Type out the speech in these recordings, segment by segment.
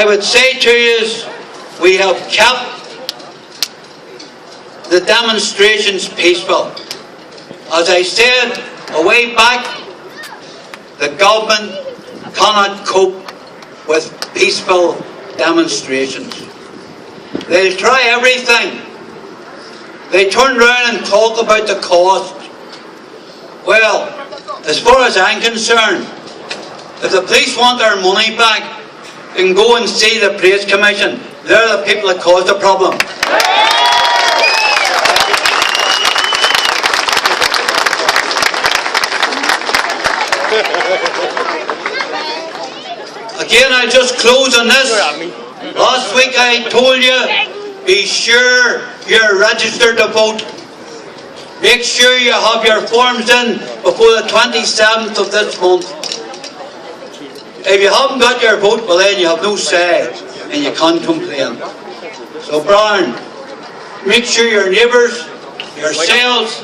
I would say to you, we have kept the demonstrations peaceful. As I said a way back, the government cannot cope with peaceful demonstrations. They'll try everything. They turn around and talk about the cost. Well, as far as I'm concerned, if the police want their money back, they can go and see the Police Commission. They're the people that caused the problem. Again, I'll just close on this. Last week I told you, be sure you're registered to vote. Make sure you have your forms in before the 27th of this month. If you haven't got your vote, well then you have no say and you can't complain. So Brian, make sure your neighbours, yourselves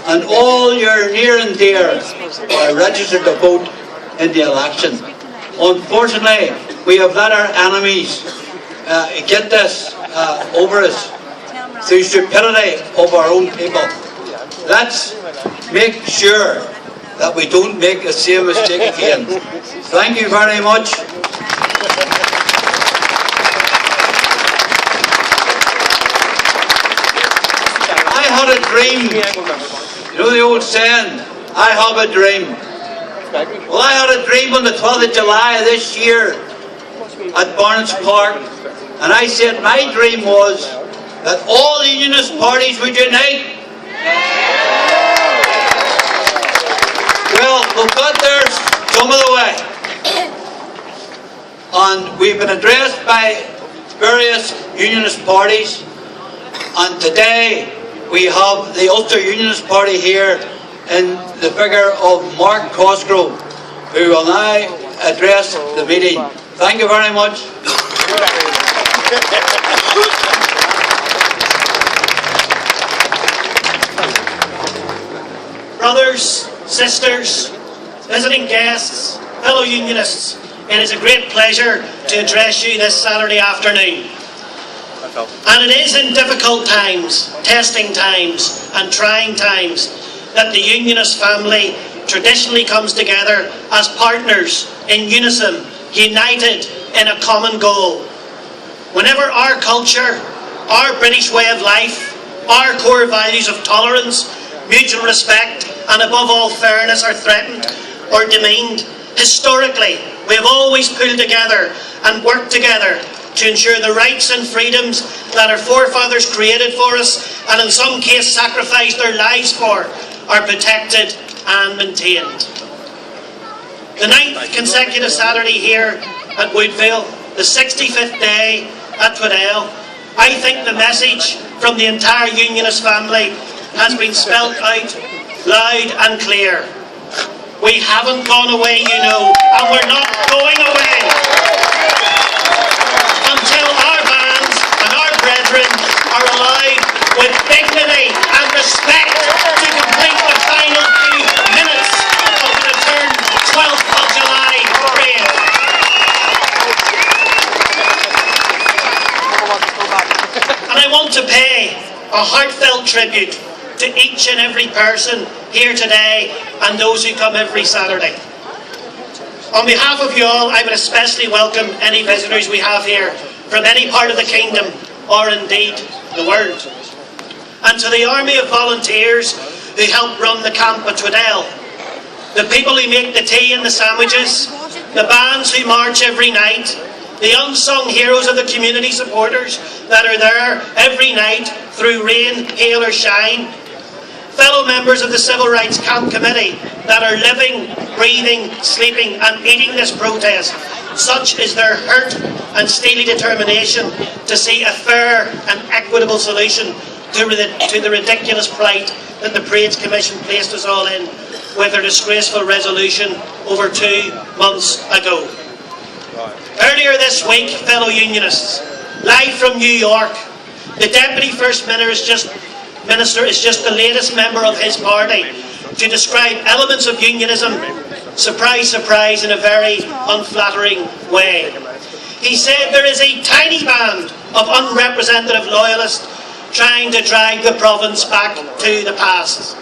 and all your near and dear are registered to vote in the election. Unfortunately, we have let our enemies get this over us through stupidity of our own people. Let's make sure that we don't make the same mistake again. Thank you very much. I had a dream. You know the old saying, I have a dream. Well, I had a dream on the 12th of July of this year at Barnes Park, and I said my dream was that all the Unionist parties would unite. Well, we've got there some of the way, and we've been addressed by various Unionist parties, and today we have the Ulster Unionist Party here in the figure of Mark COSGROVE, who will now address the meeting. Thank you very much. Brothers, sisters, visiting guests, fellow Unionists, it is a great pleasure to address you this Saturday afternoon. And it is in difficult times, testing times and trying times that the Unionist family traditionally comes together as partners in unison, united in a common goal. Whenever our culture, our British way of life, our core values of tolerance, mutual respect and above all fairness are threatened or demeaned, historically we have always pulled together and worked together to ensure the rights and freedoms that our forefathers created for us and in some cases sacrificed their lives for are protected and maintained. The 9th consecutive Saturday here at Woodville, the 65th day at Twiddell, I think the message from the entire Unionist family has been spelt out loud and clear. We haven't gone away, you know, and we're not going away until our bands and our brethren are allowed with dignity and respect to complete the final few minutes of the return 12th of July parade. And I want to pay a heartfelt tribute to each and every person here today and those who come every Saturday. On behalf of you all, I would especially welcome any visitors we have here from any part of the kingdom or indeed the world. And to the army of volunteers who help run the camp at Twiddell, the people who make the tea and the sandwiches, the bands who march every night, the unsung heroes of the community supporters that are there every night through rain, hail or shine, fellow members of the Civil Rights Camp Committee that are living, breathing, sleeping and eating this protest. Such is their hurt and steely determination to see a fair and equitable solution to the ridiculous plight that the Parades Commission placed us all in with their disgraceful resolution over 2 months ago. Earlier this week, fellow Unionists, live from New York, the Deputy First Minister is just the latest member of his party to describe elements of unionism, surprise, surprise, in a very unflattering way. He said there is a tiny band of unrepresentative loyalists trying to drag the province back to the past.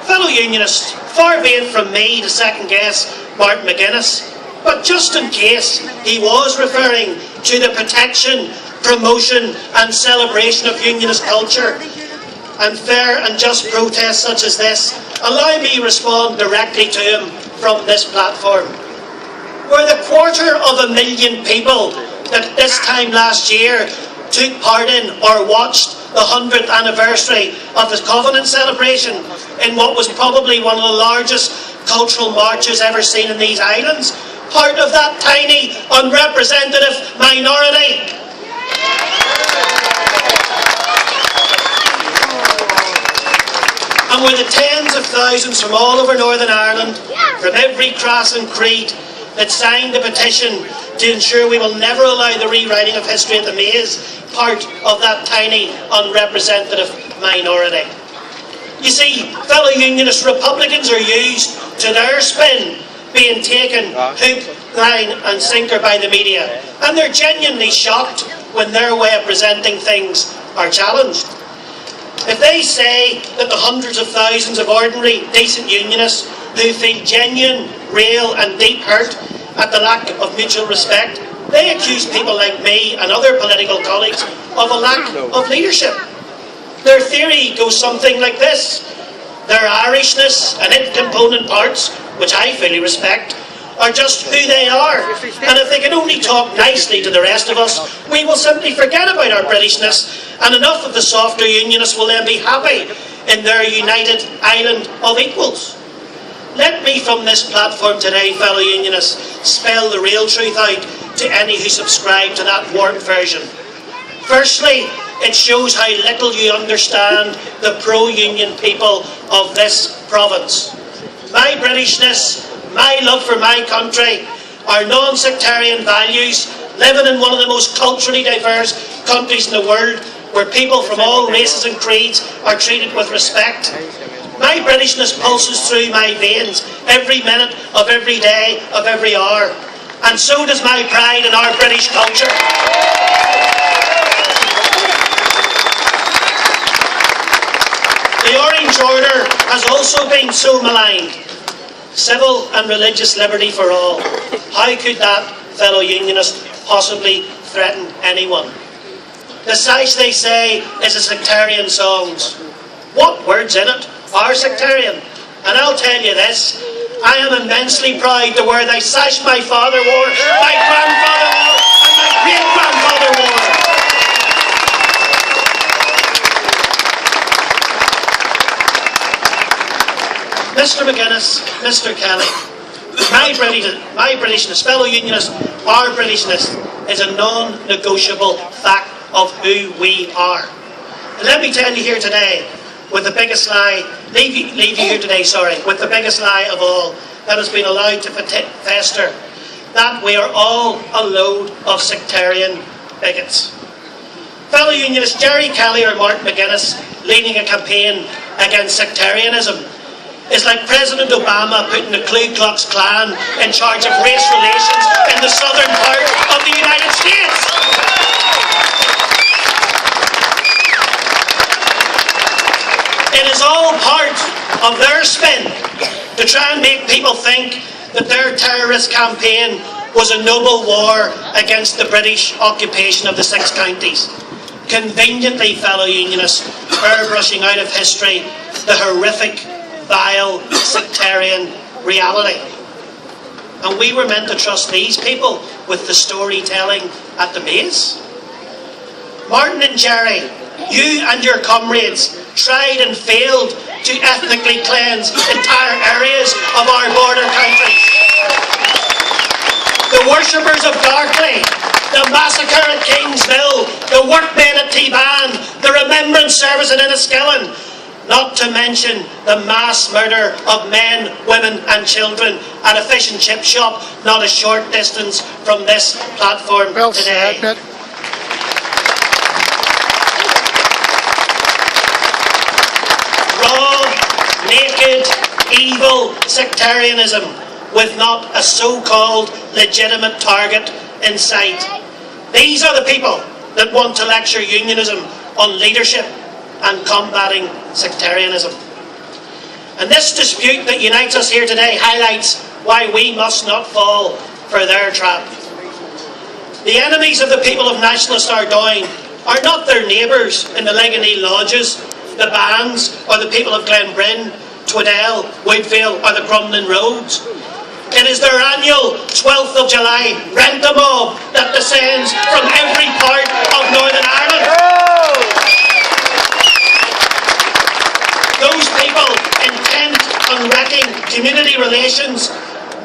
Fellow Unionists, far be it from me to second guess Martin McGuinness, but just in case he was referring to the protection, promotion and celebration of Unionist culture and fair and just protests such as this, allow me to respond directly to him from this platform. Were the 250,000 people that this time last year took part in or watched the 100th anniversary of the Covenant celebration in what was probably one of the largest cultural marches ever seen in these islands, part of that tiny, unrepresentative minority? And were the tens of thousands from all over Northern Ireland, from every class and creed, that signed the petition to ensure we will never allow the rewriting of history at the maze, part of that tiny, unrepresentative minority? You see, fellow Unionist Republicans are used to their spin being taken hook, line and sinker by the media, and they're genuinely shocked when their way of presenting things are challenged. If they say that the hundreds of thousands of ordinary, decent Unionists who feel genuine, real and deep hurt at the lack of mutual respect, they accuse people like me and other political colleagues of a lack of leadership. Their theory goes something like this: their Irishness and its component parts, which I fully respect, are just who they are, and if they can only talk nicely to the rest of us, we will simply forget about our Britishness, and enough of the softer Unionists will then be happy in their united island of equals. Let me from this platform today, fellow Unionists, spell the real truth out to any who subscribe to that warped version. Firstly, it shows how little you understand the pro-union people of this province. My Britishness, my love for my country, our non-sectarian values, living in one of the most culturally diverse countries in the world, where people from all races and creeds are treated with respect. My Britishness pulses through my veins every minute of every day, of every hour. And so does my pride in our British culture. The Orange Order has also been so maligned. Civil and religious liberty for all. How could that, fellow Unionist, possibly threaten anyone? The sash, they say, is a sectarian song. What words in it are sectarian? And I'll tell you this, I am immensely proud to wear the sash my father wore, my grandfather wore, and my great-grandfather wore. Mr McGuinness, Mr Kelly, my Britishness, fellow Unionists, our Britishness is a non-negotiable fact of who we are. And let me tell you here today, with the biggest lie, leave you here today, with the biggest lie of all that has been allowed to fester, that we are all a load of sectarian bigots. Fellow Unionists, Jerry Kelly or Martin McGuinness leading a campaign against sectarianism is like President Obama putting the Ku Klux Klan in charge of race relations in the southern part of the United States. It is all part of their spin to try and make people think that their terrorist campaign was a noble war against the British occupation of the 6 counties. Conveniently, fellow Unionists, airbrushing out of history the horrific, vile, sectarian reality. And we were meant to trust these people with the storytelling at the maze? Martin and Jerry, you and your comrades tried and failed to ethnically cleanse entire areas of our border countries. The worshippers of Darkley, the massacre at Kingsmill, the workmen at T-Ban, the remembrance service at Enniskillen, not to mention the mass murder of men, women and children at a fish and chip shop not a short distance from this platform today. Raw, naked, evil sectarianism with not a so-called legitimate target in sight. These are the people that want to lecture unionism on leadership and combating sectarianism. And this dispute that unites us here today highlights why we must not fall for their trap. The enemies of the people of Nationalist Ardoyne are not their neighbours in the Leganee Lodges, the bands, or the people of Glenbryn, Twiddell, Woodvale, or the Crumlin Roads. It is their annual 12th of July rent-a-mob that descends from every part of Northern Ireland. Those people intent on wrecking community relations,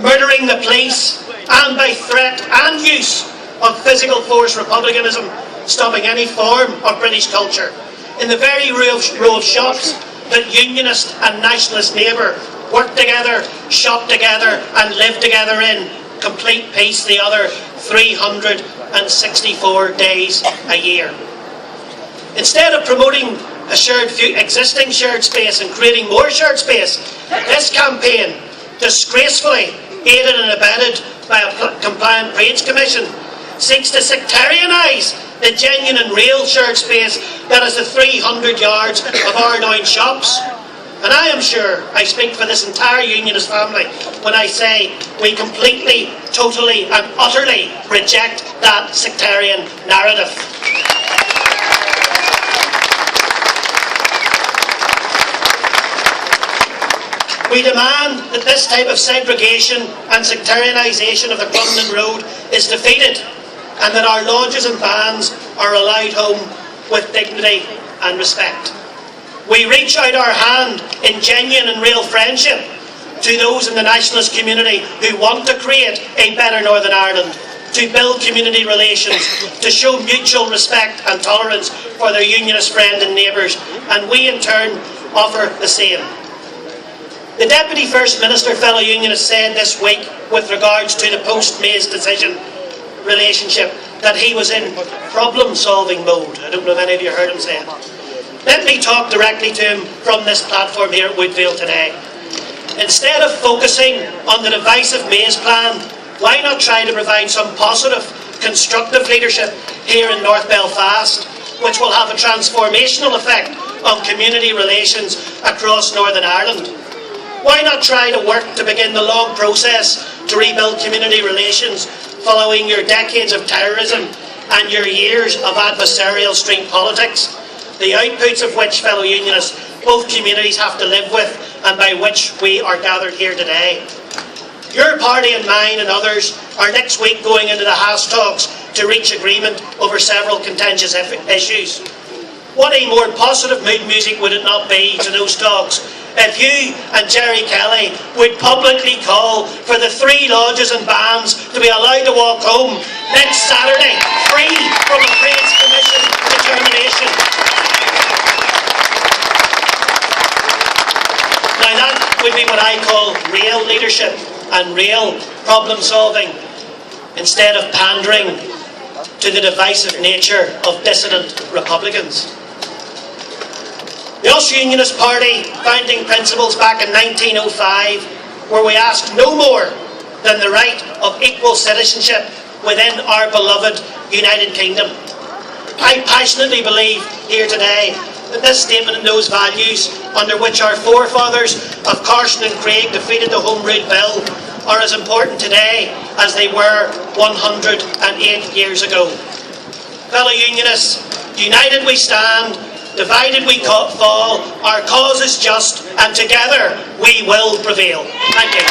murdering the police, and by threat and use of physical force republicanism, stopping any form of British culture. In the very row of shops that Unionist and Nationalist neighbour work together, shop together and live together in complete peace the other 364 days a year. Instead of promoting a existing shared space and creating more shared space, this campaign, disgracefully aided and abetted by a compliant Trades Commission, seeks to sectarianise the genuine and real shared space that is the 300 yards of Ardoyne shops. And I am sure I speak for this entire Unionist family when I say we completely, totally and utterly reject that sectarian narrative. We demand that this type of segregation and sectarianisation of the Crumlin Road is defeated and that our lodges and bands are allowed home with dignity and respect. We reach out our hand in genuine and real friendship to those in the nationalist community who want to create a better Northern Ireland, to build community relations, to show mutual respect and tolerance for their unionist friends and neighbours, and we in turn offer the same. The Deputy First Minister, fellow Unionist, said this week with regards to the post-May's decision relationship that he was in problem-solving mode. I don't know if any of you heard him say it. Let me talk directly to him from this platform here at Woodvale today. Instead of focusing on the divisive May's plan, why not try to provide some positive, constructive leadership here in North Belfast, which will have a transformational effect on community relations across Northern Ireland? Why not try to work to begin the long process to rebuild community relations following your decades of terrorism and your years of adversarial street politics, the outputs of which, fellow Unionists, both communities have to live with and by which we are gathered here today? Your party and mine and others are next week going into the Haas talks to reach agreement over several contentious issues. What a more positive mood music would it not be to those talks if you and Jerry Kelly would publicly call for the 3 lodges and bands to be allowed to walk home next Saturday, free from a Trades Commission determination. Now that would be what I call real leadership and real problem solving, instead of pandering to the divisive nature of dissident Republicans. The Ulster Unionist Party founding principles back in 1905 where we asked no more than the right of equal citizenship within our beloved United Kingdom. I passionately believe here today that this statement and those values under which our forefathers of Carson and Craig defeated the Home Rule Bill are as important today as they were 108 years ago. Fellow Unionists, united we stand, divided we fall, our cause is just, and together we will prevail. Thank you.